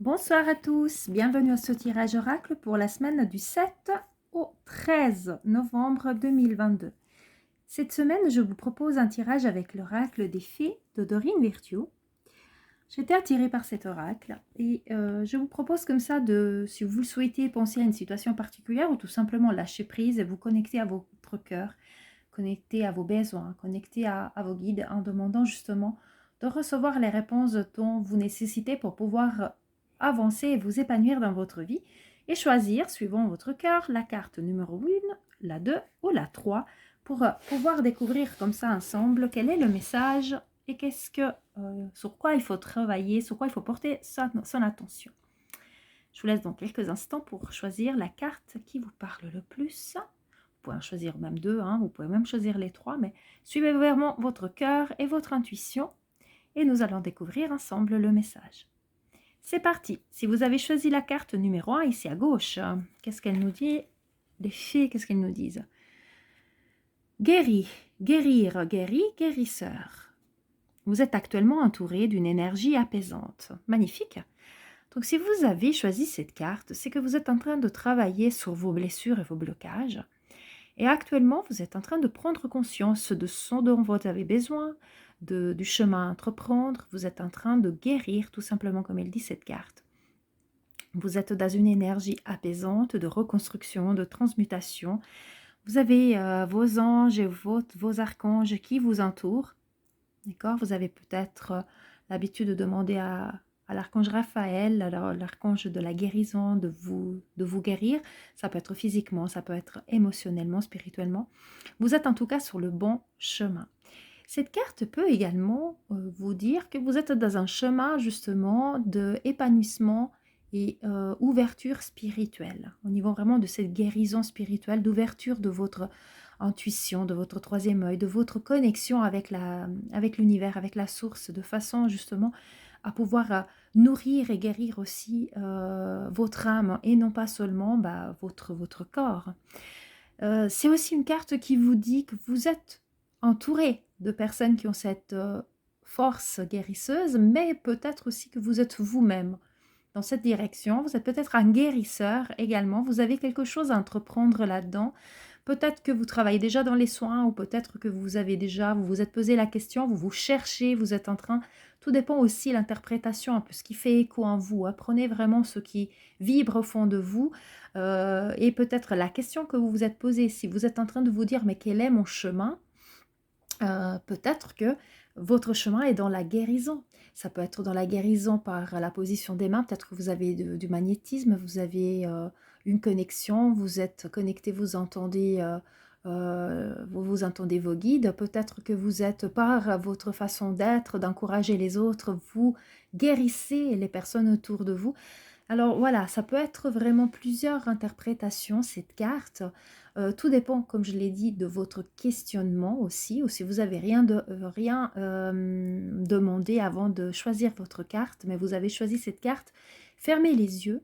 Bonsoir à tous, bienvenue à ce tirage oracle pour la semaine du 7 au 13 novembre 2022. Cette semaine, je vous propose un tirage avec l'oracle des fées de Dorine Virtue. J'étais attirée par cet oracle et je vous propose comme ça de, si vous le souhaitez, penser à une situation particulière ou tout simplement lâcher prise et vous connecter à votre cœur, connecter à vos besoins, connecter à vos guides en demandant justement de recevoir les réponses dont vous nécessitez pour pouvoir avancer et vous épanouir dans votre vie et choisir, suivant votre cœur, la carte numéro 1, la 2 ou la 3 pour pouvoir découvrir comme ça ensemble quel est le message et qu'est-ce que, sur quoi il faut travailler, sur quoi il faut porter son attention. Je vous laisse donc quelques instants pour choisir la carte qui vous parle le plus. Vous pouvez en choisir même deux, hein, vous pouvez même choisir les trois, mais suivez vraiment votre cœur et votre intuition et nous allons découvrir ensemble le message. C'est parti. Si vous avez choisi la carte numéro 1 ici à gauche, qu'est-ce qu'elle nous dit? Les fées, qu'est-ce qu'elles nous disent? Guéri, guérir, guéri, guérisseur. Vous êtes actuellement entouré d'une énergie apaisante. Magnifique. Donc si vous avez choisi cette carte, c'est que vous êtes en train de travailler sur vos blessures et vos blocages. Et actuellement, vous êtes en train de prendre conscience de ce dont vous avez besoin, du chemin à entreprendre. Vous êtes en train de guérir, tout simplement comme elle dit cette carte. Vous êtes dans une énergie apaisante, de reconstruction, de transmutation. Vous avez vos anges et vos archanges qui vous entourent. D'accord? Vous avez peut-être l'habitude de demander à l'archange Raphaël, l'archange de la guérison, de vous guérir. Ça peut être physiquement, ça peut être émotionnellement, spirituellement. Vous êtes en tout cas sur le bon chemin. Cette carte peut également vous dire que vous êtes dans un chemin justement d'épanouissement et ouverture spirituelle, au niveau vraiment de cette guérison spirituelle, d'ouverture de votre intuition, de votre troisième œil, de votre connexion avec l'univers, avec la source, de façon justement à pouvoir nourrir et guérir aussi votre âme et non pas seulement votre corps. C'est aussi une carte qui vous dit que vous êtes entouré de personnes qui ont cette force guérisseuse, mais peut-être aussi que vous êtes vous-même dans cette direction. Vous êtes peut-être un guérisseur également. Vous avez quelque chose à entreprendre là-dedans. Peut-être que vous travaillez déjà dans les soins ou peut-être que vous avez déjà, vous vous êtes posé la question, vous vous cherchez, vous êtes en train. Tout dépend aussi de l'interprétation, un peu ce qui fait écho en vous. Apprenez vraiment ce qui vibre au fond de vous et peut-être la question que vous vous êtes posée. Si vous êtes en train de vous dire mais quel est mon chemin? Peut-être que votre chemin est dans la guérison. Ça peut être dans la guérison par la position des mains. Peut-être que vous avez du magnétisme, vous avez une connexion, vous êtes connecté, vous entendez vos guides. Peut-être que vous êtes par votre façon d'être, d'encourager les autres, vous guérissez les personnes autour de vous. Alors voilà, ça peut être vraiment plusieurs interprétations, cette carte. Tout dépend, comme je l'ai dit, de votre questionnement aussi, ou si vous n'avez rien demandé avant de choisir votre carte, mais vous avez choisi cette carte, fermez les yeux.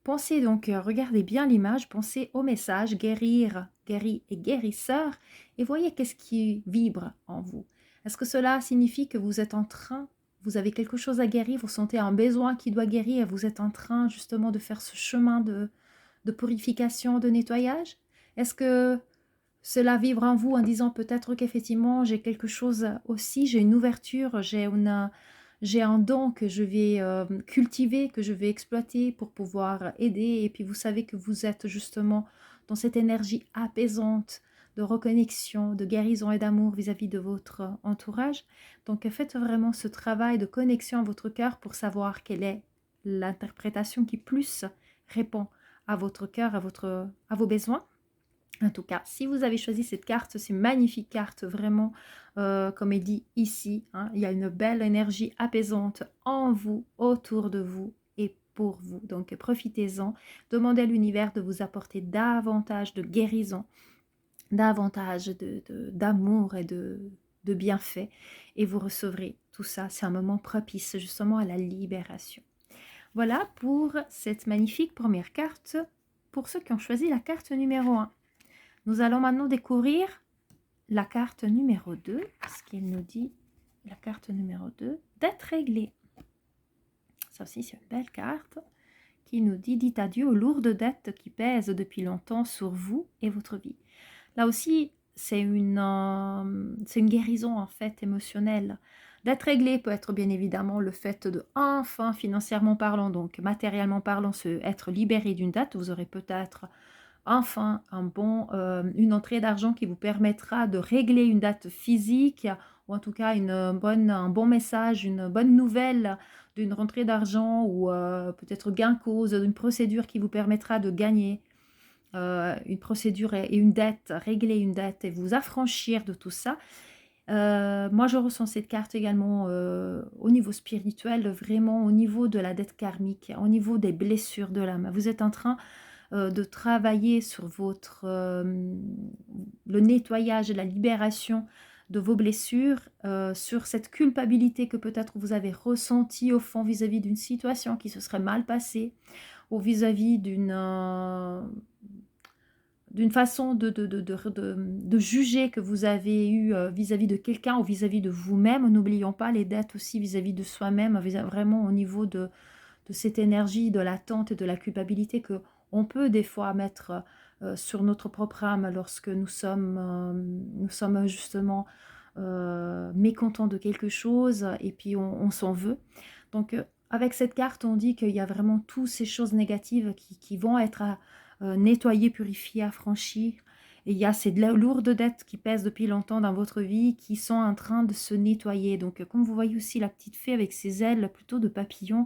Pensez donc, regardez bien l'image, pensez au message, guérir, guéri et guérisseur, et voyez qu'est-ce qui vibre en vous. Est-ce que cela signifie que vous êtes en train, vous avez quelque chose à guérir, vous sentez un besoin qui doit guérir, et vous êtes en train justement de faire ce chemin de purification, de nettoyage? Est-ce que cela vibre en vous en disant peut-être qu'effectivement j'ai quelque chose aussi, j'ai une ouverture, j'ai un don que je vais cultiver, que je vais exploiter pour pouvoir aider. Et puis vous savez que vous êtes justement dans cette énergie apaisante de reconnexion, de guérison et d'amour vis-à-vis de votre entourage. Donc faites vraiment ce travail de connexion à votre cœur pour savoir quelle est l'interprétation qui plus répond à votre cœur, à vos besoins. En tout cas, si vous avez choisi cette carte, c'est une magnifique carte, vraiment, comme il dit ici, hein, il y a une belle énergie apaisante en vous, autour de vous et pour vous. Donc, profitez-en, demandez à l'univers de vous apporter davantage de guérison, davantage d'amour et de bienfaits, et vous recevrez tout ça. C'est un moment propice justement à la libération. Voilà pour cette magnifique première carte, pour ceux qui ont choisi la carte numéro 1. Nous allons maintenant découvrir la carte numéro 2, ce qu'il nous dit, la carte numéro 2, d'être réglé. Ça aussi, c'est une belle carte qui nous dit « Dites adieu aux lourdes dettes qui pèsent depuis longtemps sur vous et votre vie ». Là aussi, c'est une guérison en fait émotionnelle. D'être réglé peut être bien évidemment le fait de enfin, financièrement parlant, donc matériellement parlant, être libéré d'une dette. Vous aurez peut-être enfin une entrée d'argent qui vous permettra de régler une dette physique, ou en tout cas un bon message, une bonne nouvelle d'une rentrée d'argent, ou peut-être gain cause, d'une procédure qui vous permettra de gagner une procédure et une dette, régler une dette et vous affranchir de tout ça. Moi, je ressens cette carte également au niveau spirituel, vraiment au niveau de la dette karmique, au niveau des blessures de l'âme. Vous êtes en train de travailler sur le nettoyage et la libération de vos blessures, sur cette culpabilité que peut-être vous avez ressentie au fond vis-à-vis d'une situation qui se serait mal passée, ou vis-à-vis d'une façon de juger que vous avez eu vis-à-vis de quelqu'un ou vis-à-vis de vous-même. N'oublions pas les dettes aussi vis-à-vis de soi-même, vraiment au niveau de cette énergie de l'attente et de la culpabilité que on peut des fois mettre sur notre propre âme lorsque nous sommes justement mécontents de quelque chose et puis on s'en veut. Donc avec cette carte, on dit qu'il y a vraiment toutes ces choses négatives qui vont être nettoyer, purifier, affranchir. Et il y a ces lourdes dettes qui pèsent depuis longtemps dans votre vie qui sont en train de se nettoyer. Donc, comme vous voyez aussi la petite fée avec ses ailes plutôt de papillon,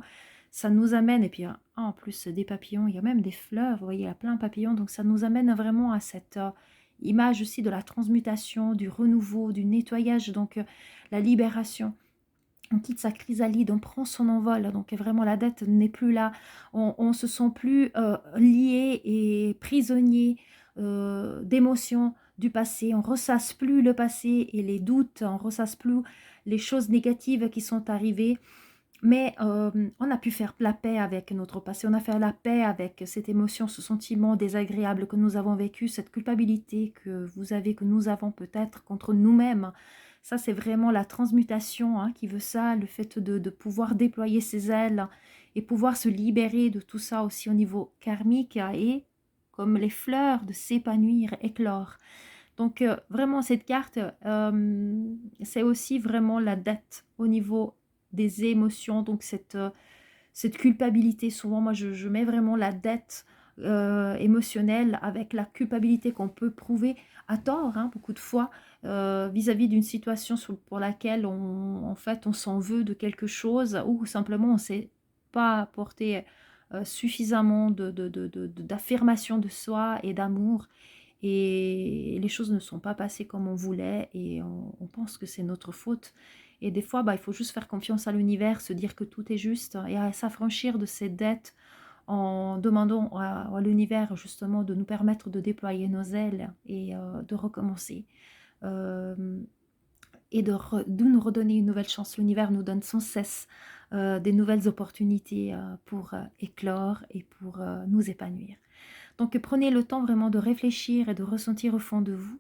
ça nous amène, et puis en plus des papillons, il y a même des fleurs, vous voyez, il y a plein de papillons, donc ça nous amène vraiment à cette image aussi de la transmutation, du renouveau, du nettoyage, donc la libération. On quitte sa chrysalide, on prend son envol, donc vraiment la dette n'est plus là, on se sent plus lié et prisonnier d'émotions du passé, on ressasse plus le passé et les doutes, on ressasse plus les choses négatives qui sont arrivées, mais on a pu faire la paix avec notre passé, on a fait la paix avec cette émotion, ce sentiment désagréable que nous avons vécu, cette culpabilité que vous avez, que nous avons peut-être contre nous-mêmes. Ça, c'est vraiment la transmutation qui veut ça, le fait de pouvoir déployer ses ailes et pouvoir se libérer de tout ça aussi au niveau karmique et, comme les fleurs, de s'épanouir, éclore. Donc, vraiment, cette carte, c'est aussi vraiment la dette au niveau des émotions, donc cette culpabilité. Souvent, moi, je mets vraiment la dette émotionnelle avec la culpabilité qu'on peut prouver à tort, beaucoup de fois, vis-à-vis d'une situation pour laquelle en fait, on s'en veut de quelque chose ou simplement on ne s'est pas apporté suffisamment d'affirmation de soi et d'amour. Et les choses ne sont pas passées comme on voulait et on pense que c'est notre faute. Et des fois, il faut juste faire confiance à l'univers, se dire que tout est juste et à s'affranchir de ces dettes en demandant à l'univers justement de nous permettre de déployer nos ailes et de recommencer. Et de nous redonner une nouvelle chance. L'univers nous donne sans cesse des nouvelles opportunités pour éclore et pour nous épanouir. Donc prenez le temps vraiment de réfléchir et de ressentir au fond de vous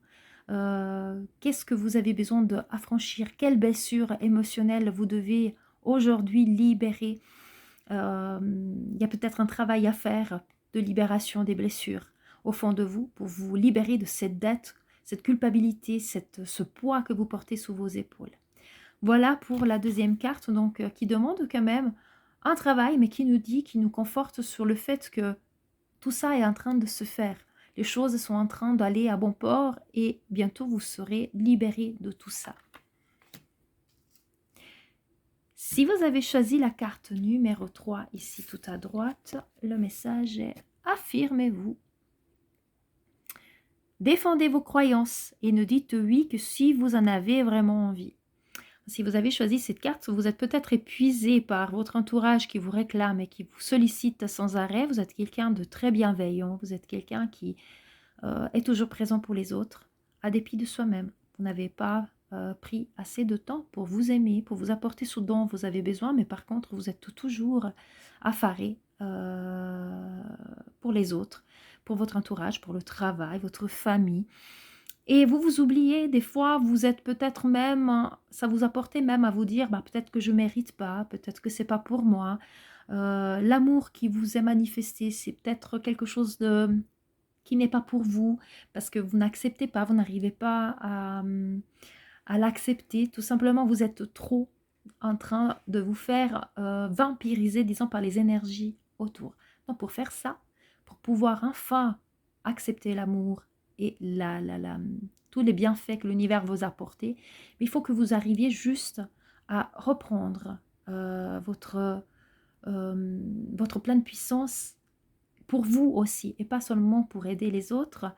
qu'est-ce que vous avez besoin d'affranchir, quelle blessure émotionnelle vous devez aujourd'hui libérer. Il y a peut-être un travail à faire de libération des blessures au fond de vous pour vous libérer de cette dette, cette culpabilité, ce poids que vous portez sous vos épaules. Voilà pour la deuxième carte, donc qui demande quand même un travail, mais qui nous dit, qui nous conforte sur le fait que tout ça est en train de se faire. Les choses sont en train d'aller à bon port et bientôt vous serez libérés de tout ça. Si vous avez choisi la carte numéro 3, ici tout à droite, le message est « Affirmez-vous ». Défendez vos croyances et ne dites oui que si vous en avez vraiment envie. Si vous avez choisi cette carte, vous êtes peut-être épuisé par votre entourage qui vous réclame et qui vous sollicite sans arrêt. Vous êtes quelqu'un de très bienveillant, vous êtes quelqu'un qui est toujours présent pour les autres, à dépit de soi-même. Vous n'avez pas pris assez de temps pour vous aimer, pour vous apporter ce dont vous avez besoin, mais par contre, vous êtes toujours affaré pour les autres, pour votre entourage, pour le travail, votre famille. Et vous vous oubliez, des fois, vous êtes peut-être même, ça vous a porté même à vous dire, bah, peut-être que je mérite pas, peut-être que c'est pas pour moi. L'amour qui vous est manifesté, c'est peut-être quelque chose qui n'est pas pour vous, parce que vous n'acceptez pas, vous n'arrivez pas à l'accepter. Tout simplement, vous êtes trop en train de vous faire vampiriser, disons, par les énergies autour. Donc, pour faire ça, pour pouvoir enfin accepter l'amour et tous les bienfaits que l'univers vous a apportés, il faut que vous arriviez juste à reprendre votre pleine puissance pour vous aussi, et pas seulement pour aider les autres,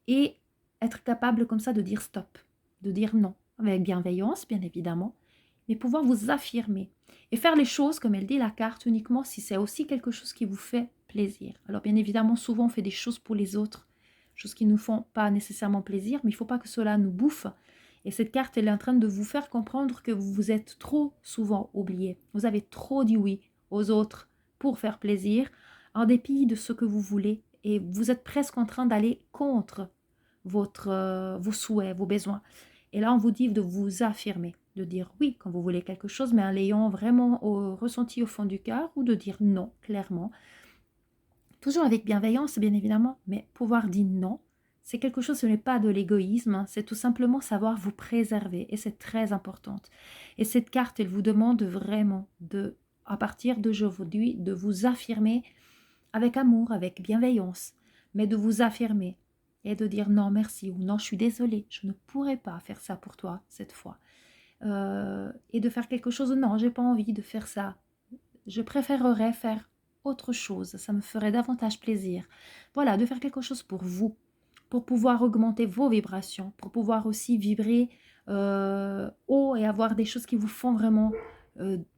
et être capable comme ça de dire stop, de dire non, avec bienveillance bien évidemment, mais pouvoir vous affirmer et faire les choses, comme elle dit la carte, uniquement si c'est aussi quelque chose qui vous fait plaisir. Alors bien évidemment, souvent on fait des choses pour les autres, choses qui ne nous font pas nécessairement plaisir, mais il ne faut pas que cela nous bouffe. Et cette carte, elle est en train de vous faire comprendre que vous vous êtes trop souvent oublié. Vous avez trop dit oui aux autres pour faire plaisir, en dépit de ce que vous voulez, et vous êtes presque en train d'aller contre vos souhaits, vos besoins. Et là, on vous dit de vous affirmer, de dire oui quand vous voulez quelque chose, mais en l'ayant vraiment ressenti au fond du cœur, ou de dire non, clairement. Toujours avec bienveillance, bien évidemment, mais pouvoir dire non, c'est quelque chose, ce n'est pas de l'égoïsme, hein, c'est tout simplement savoir vous préserver, et c'est très important. Et cette carte, elle vous demande vraiment à partir d'aujourd'hui, de vous affirmer avec amour, avec bienveillance, mais de vous affirmer et de dire non merci ou non je suis désolée, je ne pourrais pas faire ça pour toi cette fois. Et de faire quelque chose, non j'ai pas envie de faire ça, je préférerais faire autre chose, ça me ferait davantage plaisir. Voilà, de faire quelque chose pour vous, pour pouvoir augmenter vos vibrations, pour pouvoir aussi vibrer haut et avoir des choses qui vous font vraiment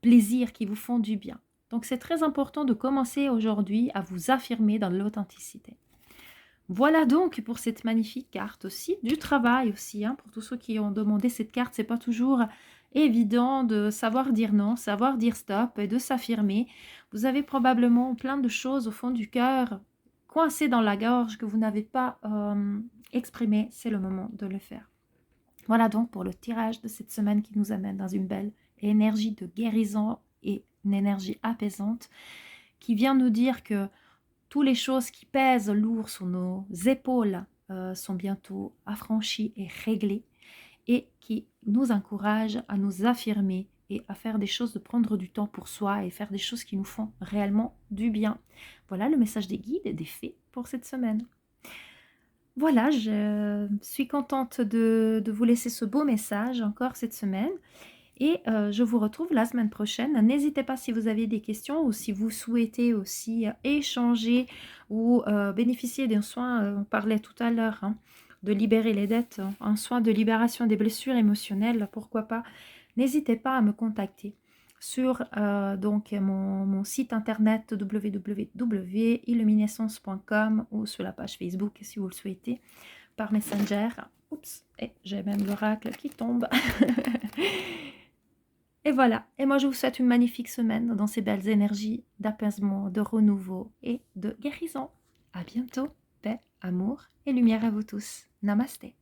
plaisir, qui vous font du bien. Donc c'est très important de commencer aujourd'hui à vous affirmer dans l'authenticité. Voilà donc pour cette magnifique carte aussi, du travail aussi, hein, pour tous ceux qui ont demandé cette carte, c'est pas toujours évident de savoir dire non, savoir dire stop et de s'affirmer. Vous avez probablement plein de choses au fond du cœur, coincées dans la gorge que vous n'avez pas exprimées, c'est le moment de le faire. Voilà donc pour le tirage de cette semaine qui nous amène dans une belle énergie de guérison et une énergie apaisante qui vient nous dire que toutes les choses qui pèsent lourd sur nos épaules sont bientôt affranchies et réglées, et qui nous encourage à nous affirmer et à faire des choses, de prendre du temps pour soi et faire des choses qui nous font réellement du bien. Voilà le message des guides et des fées pour cette semaine. Voilà, je suis contente de vous laisser ce beau message encore cette semaine. Et je vous retrouve la semaine prochaine. N'hésitez pas si vous avez des questions ou si vous souhaitez aussi échanger ou bénéficier d'un soin, on parlait tout à l'heure, hein, de libérer les dettes, un soin de libération des blessures émotionnelles, pourquoi pas. N'hésitez pas à me contacter sur donc mon site internet www.illuminescence.com ou sur la page Facebook si vous le souhaitez, par Messenger. Oups, et j'ai même l'oracle qui tombe. Et voilà, et moi je vous souhaite une magnifique semaine dans ces belles énergies d'apaisement, de renouveau et de guérison. À bientôt, paix, amour et lumière à vous tous. Namasté.